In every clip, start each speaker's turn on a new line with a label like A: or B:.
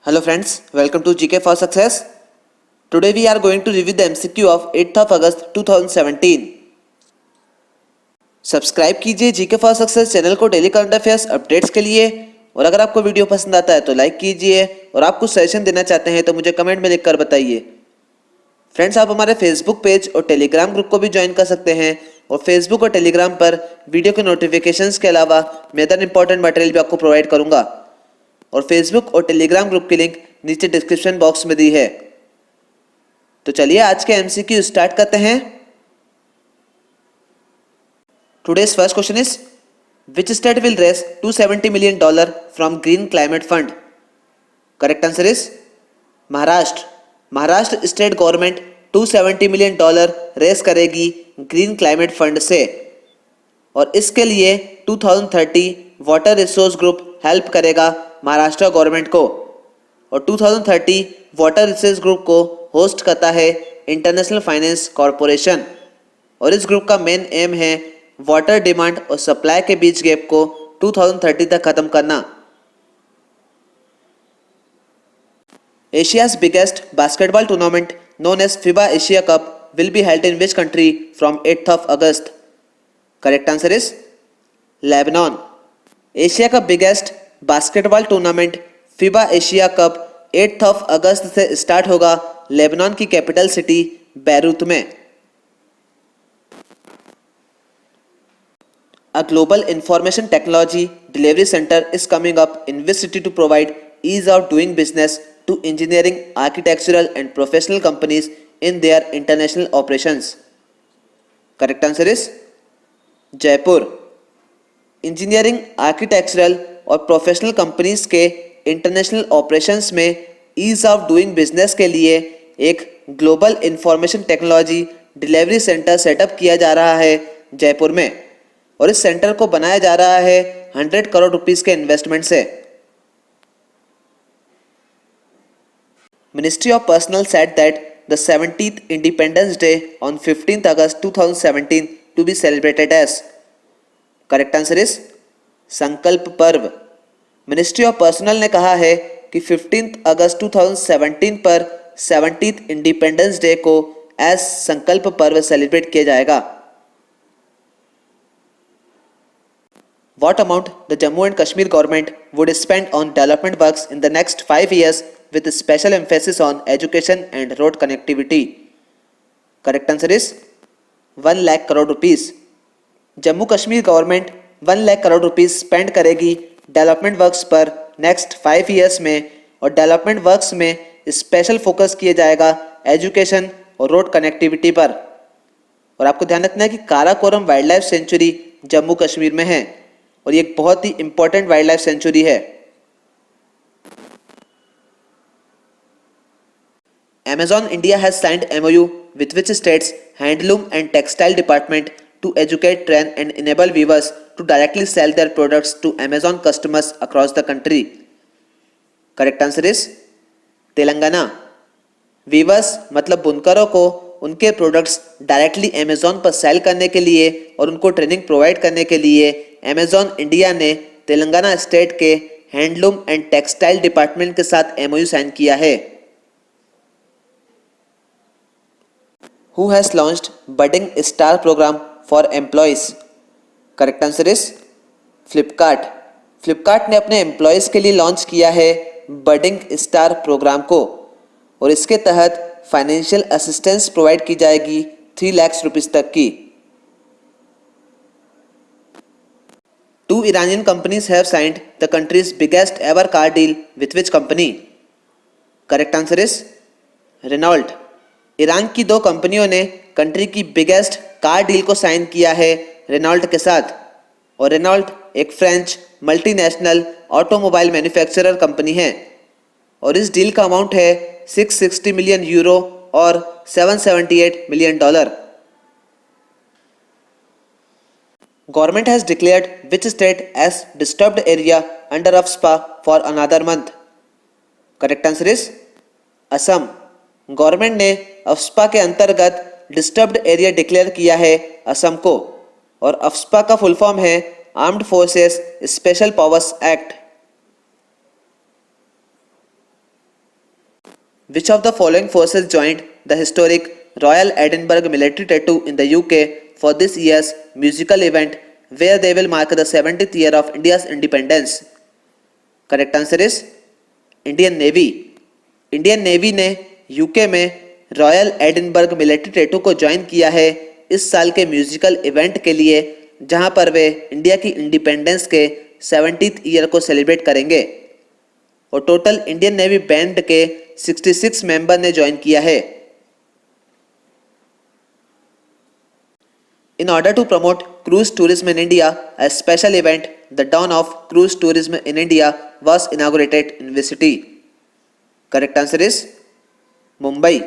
A: Hello friends, welcome to GK for Success. Today we are going to review the MCQ of 8th of August 2017. Subscribe कीजिए GK for success channel को daily current affairs updates के लिए और अगर आपको video पसंद आता है तो लाइक कीजिए और आप कुछ सजेशन देना चाहते हैं तो मुझे कमेंट में लिखकर बताइए। फ्रेंड्स, आप हमारे फेसबुक पेज और टेलीग्राम ग्रुप को भी ज्वाइन कर सकते हैं और फेसबुक और टेलीग्राम पर वीडियो के नोटिफिकेशंस के अलावा मैं अदर इंपॉर्टेंट मटेरियल भी आपको प्रोवाइड करूंगा और फेसबुक और टेलीग्राम ग्रुप की लिंक नीचे डिस्क्रिप्शन बॉक्स में दी है। तो चलिए आज के एमसीक्यू स्टार्ट करते हैं। Today's first question is, which state will raise $270 million from Green Climate Fund? Correct answer is Maharashtra. Maharashtra state government $270 million raise करेगी ग्रीन क्लाइमेट फंड से और इसके लिए 2030 वाटर रिसोर्स ग्रुप हेल्प करेगा महाराष्ट्र गवर्नमेंट को और 2030 वाटर रिसोर्स ग्रुप को host करता है इंटरनेशनल फाइनेंस कॉरपोरेशन और इस ग्रुप का मेन एम है वाटर डिमांड और सप्लाई के बीच गैप को 2030 तक खत्म करना। एशिया's biggest basketball tournament known as FIBA Asia Cup will be held in which country from 8th of August? Correct answer is Lebanon. Asia का biggest basketball tournament FIBA Asia cup 8th of August से start होगा Lebanon की capital city Beirut में। A global information technology delivery center is coming up in which city to provide ease of doing business to engineering, architectural and professional companies in their international operations? Correct answer is Jaipur. Engineering, architectural और professional companies के international operations में ease of doing business के लिए एक global information technology delivery centre setup किया जा रहा है जयपुर में और इस सेंटर को बनाया जा रहा है 100 करोड़ रुपीस के इन्वेस्टमेंट से। Ministry of Personnel said that the 70th Independence Day on 15th August 2017 to be celebrated as. Correct answer is संकल्प पर्व। मिनिस्ट्री ऑफ पर्सनल ने कहा है कि 15th अगस्त 2017 पर 70th इंडिपेंडेंस डे को एज संकल्प पर्व सेलिब्रेट किया जाएगा। What amount the Jammu and Kashmir government would spend on development works in the next 5 years with special emphasis on education and road connectivity? Correct answer is 1 lakh crore rupees. Jammu Kashmir government 1 lakh crore rupees spend करेगी development works पर next 5 years में और development works में special focus किया जाएगा education और road connectivity पर। और आपको ध्यान रखना है कि Karakoram wild life sanctuary Jammu Kashmir में है और ये एक बहुत ही इंपॉर्टेंट वाइल्ड लाइफ सेंचुरी है। Amazon India has signed MOU with which states handloom and textile department to educate, train and enable weavers to directly sell their products to Amazon customers across the country. Correct answer is Telangana. Weavers मतलब बुनकरों को उनके products directly Amazon पर sell करने के लिए और उनको ट्रेनिंग प्रोवाइड करने के लिए अमेजॉन इंडिया ने तेलंगाना स्टेट के हैंडलूम एंड टेक्सटाइल डिपार्टमेंट के साथ MOU साइन किया है। Who has launched Budding Star program for employees? Correct answer is Flipkart. Flipkart ने अपने एम्प्लॉयज के लिए लॉन्च किया है बडिंग स्टार प्रोग्राम को और इसके तहत फाइनेंशियल असिस्टेंस प्रोवाइड की जाएगी 3 लाख रुपीस तक की। 2 Iranian companies have signed the country's biggest ever car deal with which company? Correct answer is Renault। Iran की 2 कंपनियों ने कंट्री की बिगेस्ट कार डील को साइन किया है रेनॉल्ट के साथ और रेनॉल्ट एक French multinational automobile manufacturer company है और इस डील का अमाउंट है 660 मिलियन यूरो और $778 million. Government has declared which state as disturbed area under AFSPA for another month? Correct answer is Assam. Government ने अफ्स्पा के अंतर्गत डिस्टर्ब्ड एरिया डिक्लेयर किया है असम को और अफ्स्पा का फुल फॉर्म है armed forces special powers act. Which of the following forces joined the historic Royal Edinburgh Military Tattoo in the UK for this year's musical event where they will mark the 70th year of India's independence? Correct answer is Indian Navy. Indian Navy ने UK में royal Edinburgh military tattoo को join किया है इस साल के musical event के लिए, जहां पर वे इंडिया की इंडिपेंडेंस के 70th ईयर को सेलिब्रेट करेंगे और टोटल इंडियन नेवी बैंड के 66 मेंबर ने ज्वाइन किया है। In order to promote cruise tourism in India, a special event, the Dawn of Cruise Tourism in India, was inaugurated in which city? Correct answer is Mumbai.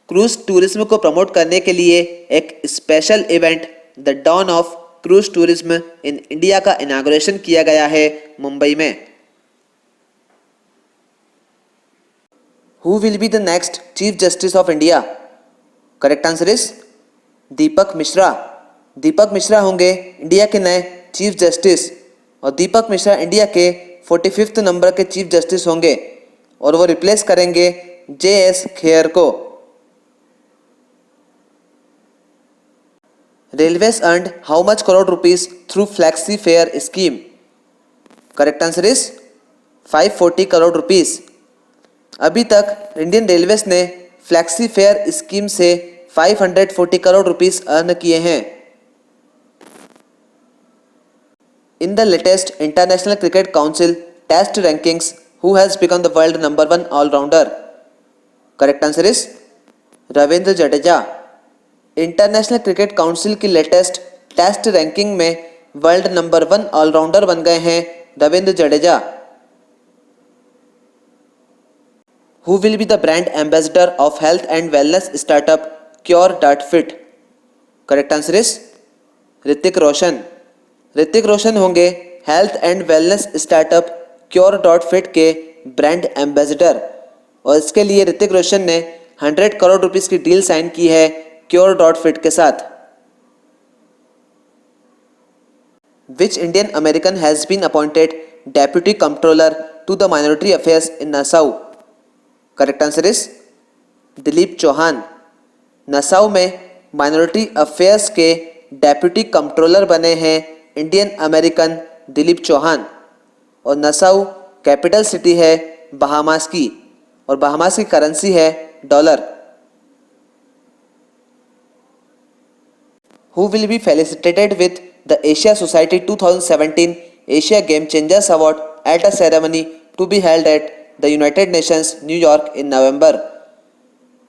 A: Cruise tourism को promote करने के लिए एक special event the dawn of cruise tourism in India का inauguration किया गया है मुंबई में। Who will be the next Chief Justice of India? Correct answer is दीपक मिश्रा। दीपक मिश्रा होंगे इंडिया के नए चीफ जस्टिस और दीपक मिश्रा इंडिया के 45th नंबर के चीफ जस्टिस होंगे और वो रिप्लेस करेंगे JS खेयर को। Railways earned how much crore rupees through flexi fare scheme? Correct answer is 540 crore rupees. अभी तक इंडियन रेलवेज ने फ्लैक्सी फेयर स्कीम से 540 करोड़ रुपीस अर्न किए हैं। In the latest international cricket council test rankings who has become the world number 1 allrounder? Correct answer is Ravindra Jadeja. International cricket council की latest test ranking में world number 1 allrounder बन गए हैं Ravindra Jadeja. Who will be the brand ambassador of health and wellness startup Cure.fit? Correct answer is Hrithik Roshan. Hrithik Roshan होंगे health and wellness startup Cure.fit के brand ambassador और इसके लिए ऋतिक रोशन ने 100 करोड़ रुपीस की डील साइन की है Cure.fit के साथ। Which Indian American has been appointed Deputy Comptroller to the Minority Affairs in Nassau? Correct answer is Dilip Chauhan. Nassau में माइनॉरिटी अफेयर्स के डेप्यूटी कंट्रोलर बने हैं इंडियन अमेरिकन दिलीप चौहान और नसाउ कैपिटल सिटी है बहामास की और बहामास की करेंसी है dollar. Who will be felicitated with the Asia society 2017 Asia game changers award at a ceremony to be held at the United Nations New York in November?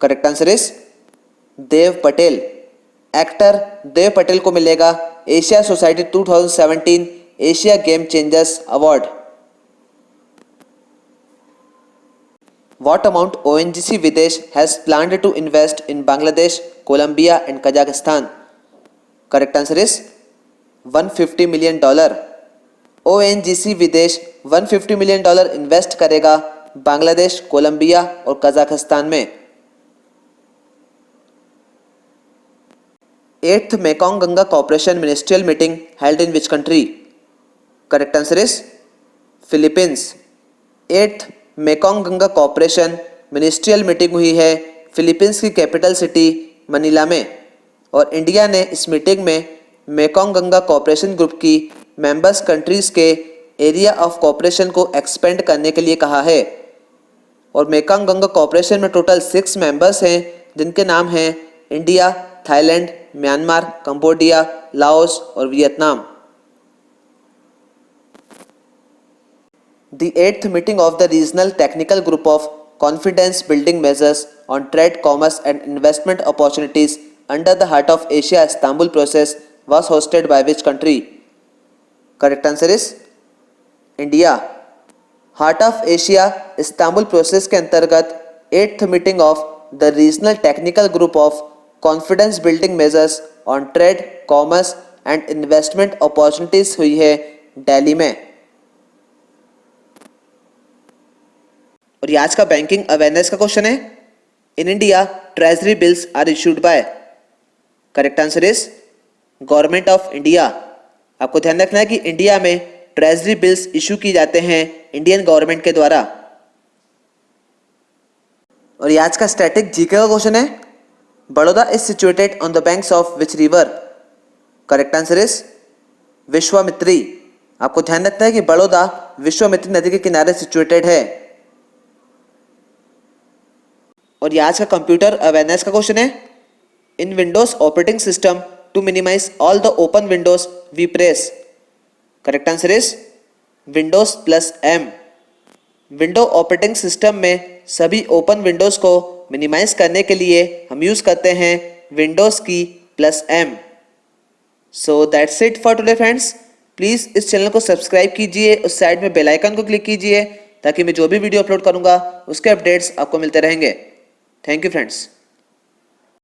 A: Correct answer is Dev Patel. Actor Dev Patel को मिलेगा Asia society 2017 Asia game changers award. What amount ONGC विदेश has planned to invest in Bangladesh, Colombia and Kazakhstan? Correct answer is $150 million। ONGC विदेश $150 million invest करेगा Bangladesh, Colombia और Kazakhstan में। 8th Mekong Ganga corporation ministerial meeting held in which country? Correct answer is Philippines. 8th Mekong Ganga corporation ministerial meeting हुई है Philippines की capital city Manila में और India ने इस मीटिंग में मेकॉन्ग गंगा कॉर्पोरेशन ग्रुप की मेंबर्स कंट्रीज के एरिया ऑफ कॉपरेशन को एक्सपेंड करने के लिए कहा है और मेकॉन्ग गंगा कॉपरेशन में टोटल 6 मेंबर्स हैं जिनके नाम हैं India, Thailand, Myanmar, Cambodia, Laos और Vietnam. The 8th meeting of the regional technical group of confidence building measures on trade, commerce and investment opportunities under the heart of Asia Istanbul process was hosted by which country? Correct answer is India. Heart of Asia Istanbul process के अंतर्गत 8th meeting of the regional technical group of confidence building measures on trade, commerce and investment opportunities हुई है दिल्ली में। और ये आज का banking awareness का क्वेश्चन है, in India treasury bills are issued by? Correct answer is government of India. आपको ध्यान रखना है कि इंडिया में ट्रेजरी बिल्स इशू की जाते हैं इंडियन गवर्नमेंट के द्वारा। और ये आज का स्टैटिक जीके का क्वेश्चन है, Baroda is situated on the banks of which river? Correct answer is Vishwamitri. आपको ध्यान रखना है कि बड़ौदा विश्वामित्री नदी के किनारे सिचुएटेड है। और ये आज का कंप्यूटर अवेयरनेस का क्वेश्चन है, in Windows operating system to minimise all the open windows we press? Correct answer is Windows plus M. Window operating system में सभी ओपन विंडोज को मिनिमाइज करने के लिए हम यूज करते हैं विंडोज की plus M. So that's it for today friends. Please इस चैनल को सब्सक्राइब कीजिए, उस साइड में बेल आइकन को क्लिक कीजिए ताकि मैं जो भी वीडियो अपलोड करूंगा उसके अपडेट्स आपको मिलते रहेंगे। Thank you friends.